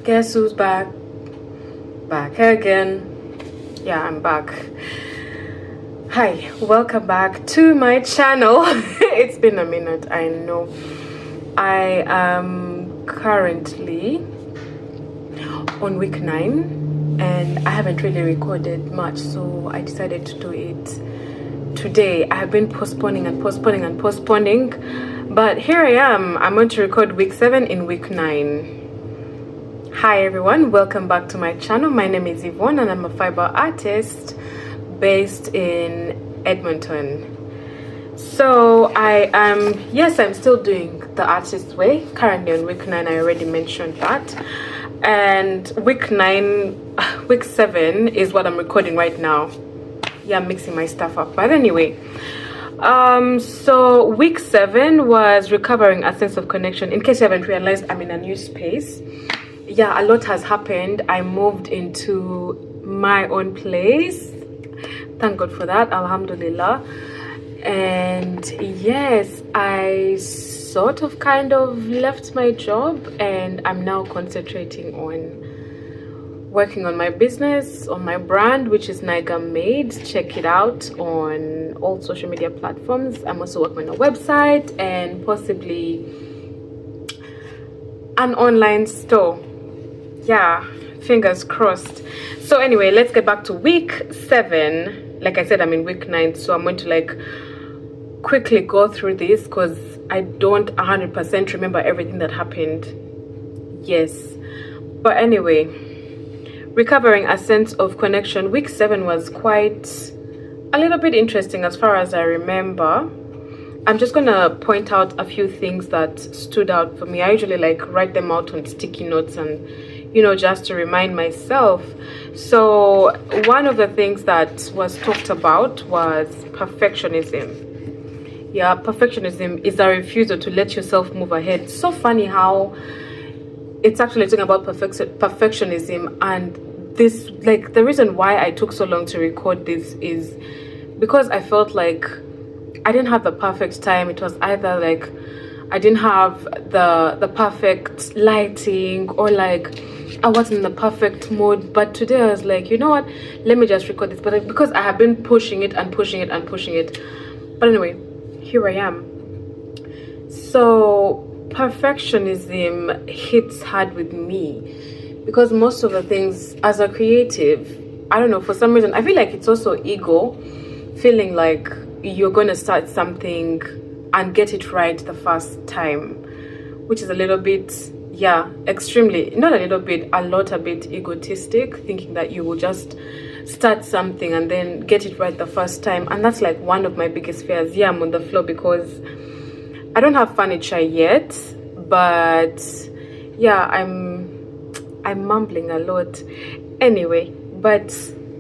Guess who's back? Back again. Yeah, I'm back. Hi, welcome back to my channel. It's been a minute, I know. I am currently on week 9 and I haven't really recorded much, so I decided to do it today. I have been postponing, but here I am. I'm going to record week 7 in week 9. Hi everyone, welcome back to my channel. My name is Yvonne and I'm a fiber artist based in Edmonton. So I'm still doing the artist way. Currently on week 9, I already mentioned that. And week 7 is what I'm recording right now. Yeah, I'm mixing my stuff up. But anyway, so week 7 was recovering a sense of connection. In case you haven't realized, I'm in a new space. Yeah, a lot has happened. I moved into my own place. Thank God for that. Alhamdulillah. And yes, I sort of kind of left my job and I'm now concentrating on working on my business, on my brand, which is Niger Made. Check it out on all social media platforms. I'm also working on a website and possibly an online store. Yeah, fingers crossed. So anyway, let's get back to week 7. Like I said, I'm in week 9, so I'm going to quickly go through this because I don't 100% remember everything that happened. Yes, but anyway, recovering a sense of connection. Week 7 was quite a little bit interesting as far as I remember. I'm just gonna point out a few things that stood out for me. I usually write them out on sticky notes and just to remind myself. So one of the things that was talked about was perfectionism. Yeah, perfectionism is a refusal to let yourself move ahead. So funny how it's actually talking about perfectionism, and this, the reason why I took so long to record this is because I felt like I didn't have the perfect time. It was either I didn't have the perfect lighting, or I wasn't in the perfect mood. But today I was like, you know what, let me just record this. But because I have been pushing it. But anyway, here I am. So perfectionism hits hard with me because most of the things as a creative, I don't know, for some reason I feel like it's also ego, feeling like you're going to start something and get it right the first time, which is a little bit, extremely, not a little bit, a bit egotistic, thinking that you will just start something and then get it right the first time. And that's one of my biggest fears. Yeah, I'm on the floor because I don't have furniture yet, but yeah, I'm mumbling a lot anyway. But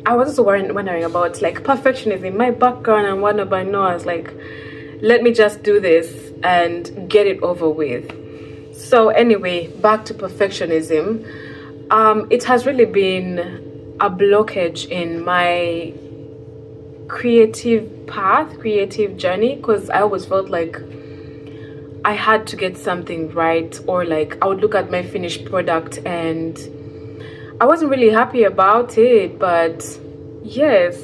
I was also wondering about perfectionism, my background and whatnot. But no, I was like, let me just do this and get it over with. So anyway, back to perfectionism. It has really been a blockage in my creative path, creative journey, because I always felt like I had to get something right, or I would look at my finished product and I wasn't really happy about it. But yes,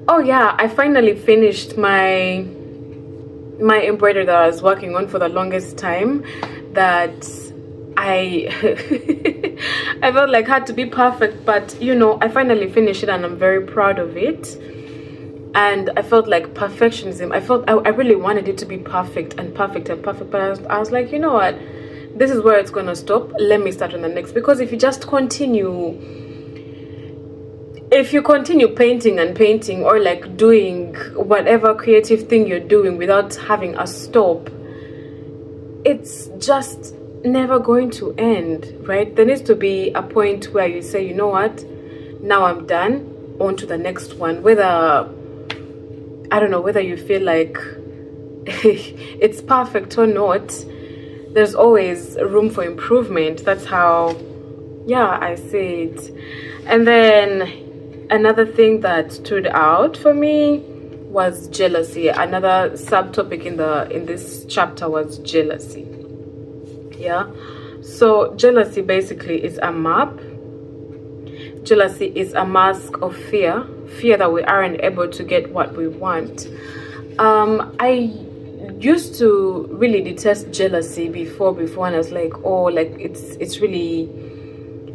oh yeah, I finally finished my embroidery that I was working on for the longest time, that I I felt like had to be perfect. But I finally finished it and I'm very proud of it. And I felt like perfectionism, I really wanted it to be perfect, but I was like, you know what, this is where it's gonna stop. Let me start on the next. Because if you continue painting or doing whatever creative thing you're doing without having a stop, it's just never going to end, right? There needs to be a point where you say, you know what, now I'm done, on to the next one. Whether, I don't know, whether you feel like it's perfect or not, there's always room for improvement. That's how, I see it. And then another thing that stood out for me was jealousy. Another subtopic in this chapter was jealousy. Yeah, So jealousy basically is a map. Jealousy is a mask of fear, fear that we aren't able to get what we want. I used to really detest jealousy before, and I was like, oh, like it's really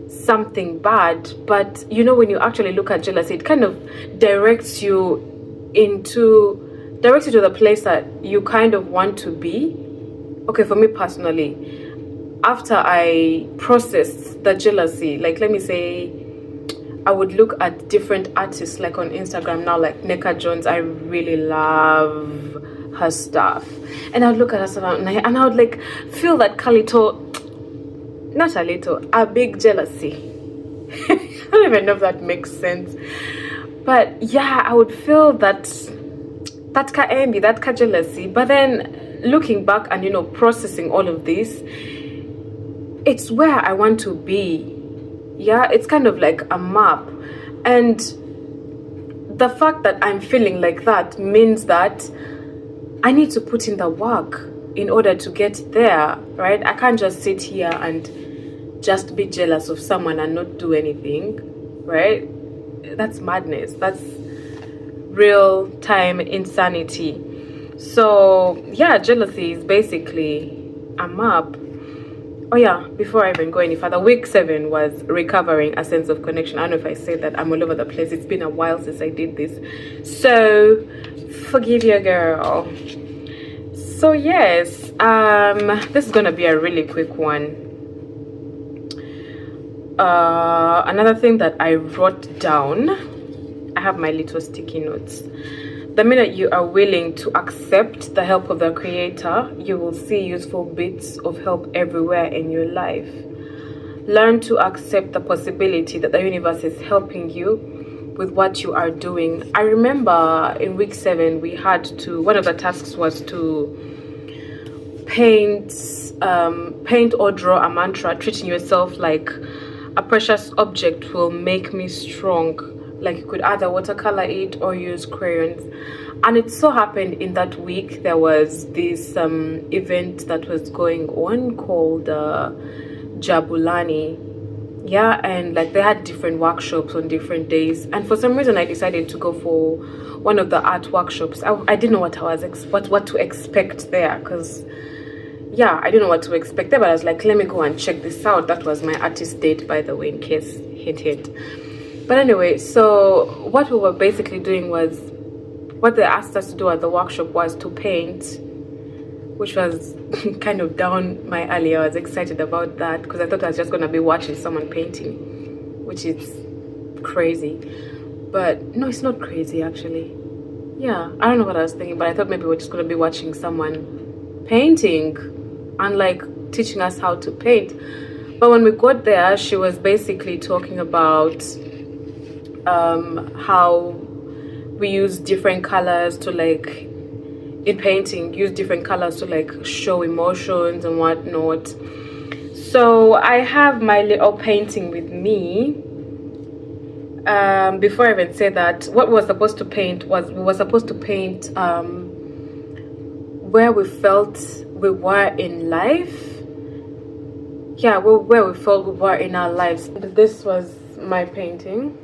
something bad. But you know, when you actually look at jealousy, it kind of directs you to the place that you kind of want to be. Okay, for me personally, after I processed the jealousy, like let me say, I would look at different artists like on Instagram now, like Neka Jones. I really love her stuff, and I would look at her stuff and I would like feel that a big jealousy. I don't even know if that makes sense, but yeah, I would feel that envy, that jealousy. But then looking back and processing all of this, it's where I want to be. Yeah, it's kind of like a map, and the fact that I'm feeling like that means that I need to put in the work in order to get there, right? I can't just sit here and just be jealous of someone and not do anything, right? That's madness. That's real time insanity. So yeah, jealousy is basically a map. Oh yeah, before I even go any further, week 7 was recovering a sense of connection. I don't know if I said that. I'm all over the place. It's been a while since I did this, so forgive your girl. So yes, this is gonna be a really quick one. Another thing that I wrote down, I have my little sticky notes. The minute you are willing to accept the help of the Creator, you will see useful bits of help everywhere in your life. Learn to accept the possibility that the universe is helping you with what you are doing. I remember in week 7, we had to, one of the tasks was to paint or draw a mantra, treating yourself like a precious object will make me strong. Like you could either watercolor it or use crayons. And it so happened in that week there was this event that was going on called Jabulani. Yeah, and like they had different workshops on different days, and for some reason I decided to go for one of the art workshops. I didn't know what what to expect there, because yeah, I didn't know what to expect there, but I was like, let me go and check this out. That was my artist date, by the way, in case hint. But anyway, so what we were basically doing was, what they asked us to do at the workshop was to paint, which was kind of down my alley. I was excited about that because I thought I was just going to be watching someone painting, which is crazy. But no, it's not crazy actually. Yeah, I don't know what I was thinking, but I thought maybe we're just going to be watching someone painting and like teaching us how to paint. But when we got there, she was basically talking about how we use different colors to like, in painting, use different colors to like show emotions and whatnot. So I have my little painting with me. Before I even say that, what we were supposed to paint was, we were supposed to paint where we felt we were in life. Yeah, where we felt we were in our lives. This was my painting.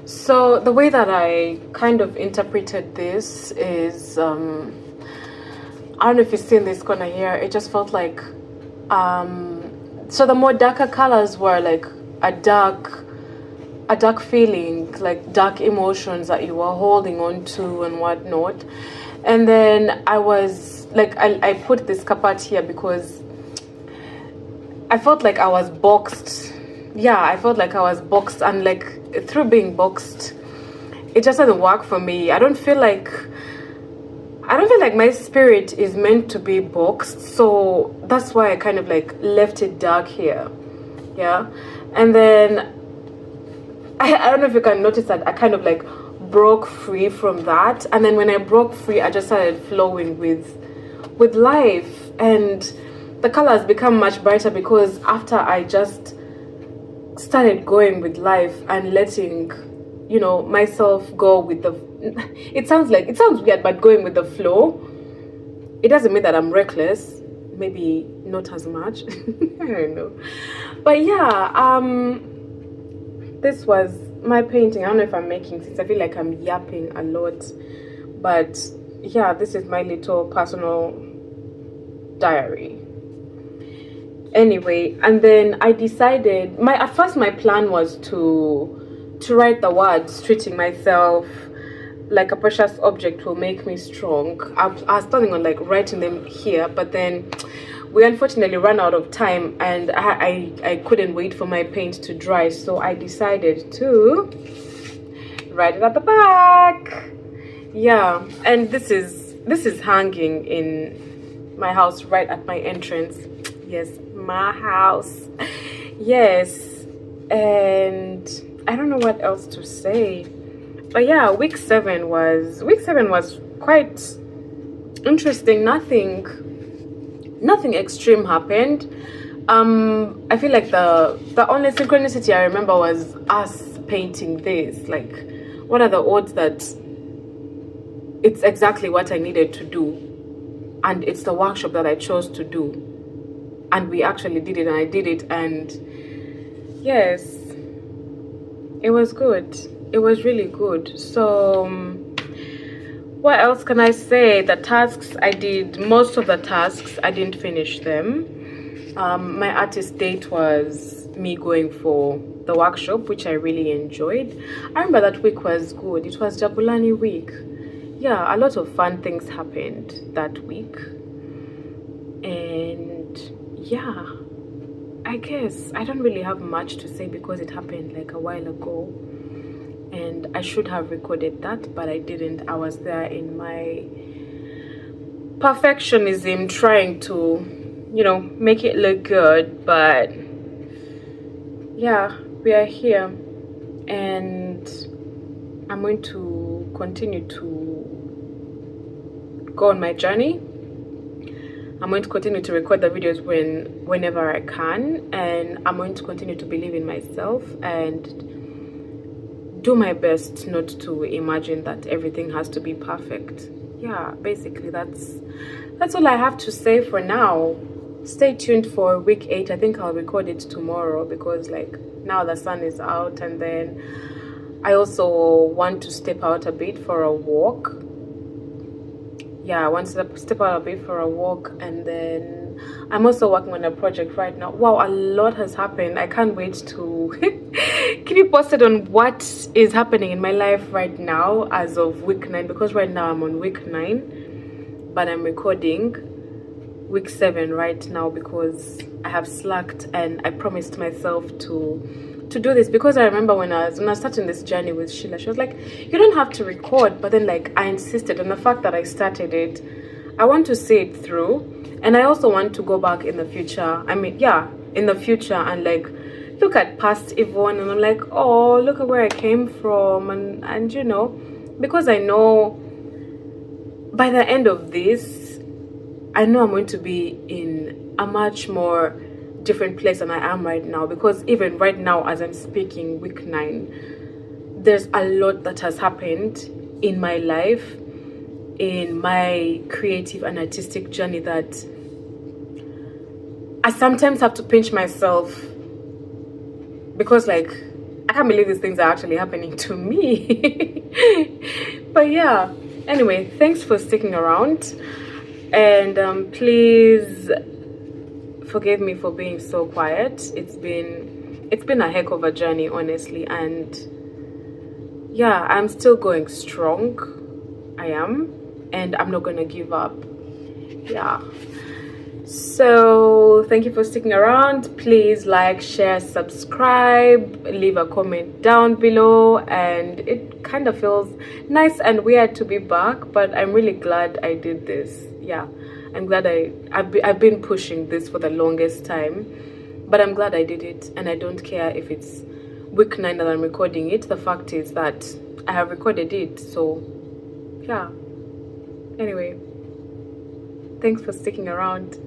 So the way that I kind of interpreted this is, I don't know if you've seen this corner here, it just felt like, so the more darker colors were like a dark feeling, like dark emotions that you were holding on to and whatnot. And then I was like, I put this carpet here because I felt like I was boxed. Yeah, I felt like I was boxed, and like through being boxed, it just doesn't work for me. I don't feel like my spirit is meant to be boxed, so that's why I kind of like left it dark here. Yeah, and then I don't know if you can notice that I kind of like broke free from that, and then when I broke free, I just started flowing with life, and the colors become much brighter because after I just started going with life and letting, you know, myself go with the, it sounds weird, but going with the flow. it doesn't mean that I'm reckless, maybe not as much. I don't know, but yeah, this was my painting. I don't know if I'm making sense. I feel like I'm yapping a lot, but yeah, this is my little personal diary. Anyway, and then I decided, at first my plan was to write the words, treating myself like a precious object will make me strong. I was planning on like writing them here, but then we unfortunately ran out of time, and I couldn't wait for my paint to dry, so I decided to write it at the back. Yeah, and this is hanging in my house right at my entrance. Yes, my house. Yes, and I don't know what else to say. But yeah, week seven was quite interesting. Nothing extreme happened. I feel like the only synchronicity I remember was us painting this. Like, what are the odds that it's exactly what I needed to do, and it's the workshop that I chose to do, and we actually did it, and I did it, and yes, it was good. It was really good. So what else can I say? The tasks I did, most of the tasks I didn't finish them. My artist date was me going for the workshop, which I really enjoyed. I remember that week was good. It was Jabulani week. Yeah, a lot of fun things happened that week. And yeah, I guess I don't really have much to say because it happened like a while ago, and I should have recorded that, but I didn't. I was there in my perfectionism, trying to, make it look good. But yeah, we are here, and I'm going to continue to go on my journey. I'm going to continue to record the videos whenever I can, and I'm going to continue to believe in myself and do my best not to imagine that everything has to be perfect. Yeah, basically that's all I have to say for now. Stay tuned for week 8. I think I'll record it tomorrow because like now the sun is out, and then I also want to step out a bit for a walk. Yeah, I want to step out a bit for a walk, and then I'm also working on a project right now. Wow, a lot has happened. I can't wait to keep you posted on what is happening in my life right now as of week 9, because right now I'm on week 9, but I'm recording week 7 right now because I have slacked, and I promised myself to do this, because I remember when I was starting this journey with Sheila, she was like, you don't have to record, but then like I insisted, and the fact that I started it, I want to see it through, and I also want to go back in the future. I mean, yeah, in the future, and like look at past Yvonne, and I'm like, oh, look at where I came from, and because I know by the end of this, I know I'm going to be in a much more different place than I am right now, because even right now as I'm speaking, week 9, there's a lot that has happened in my life, in my creative and artistic journey, that I sometimes have to pinch myself, because like I can't believe these things are actually happening to me. But yeah, anyway, thanks for sticking around, and please forgive me for being so quiet. It's been a heck of a journey, honestly, and yeah, I'm still going strong. I am, and I'm not gonna give up. Yeah, so thank you for sticking around. Please like, share, subscribe, leave a comment down below, and it kind of feels nice and weird to be back, but I'm really glad I did this. Yeah, I'm glad I've been pushing this for the longest time, but I'm glad I did it, and I don't care if it's week 9 that I'm recording it. The fact is that I have recorded it, so yeah. Anyway, thanks for sticking around.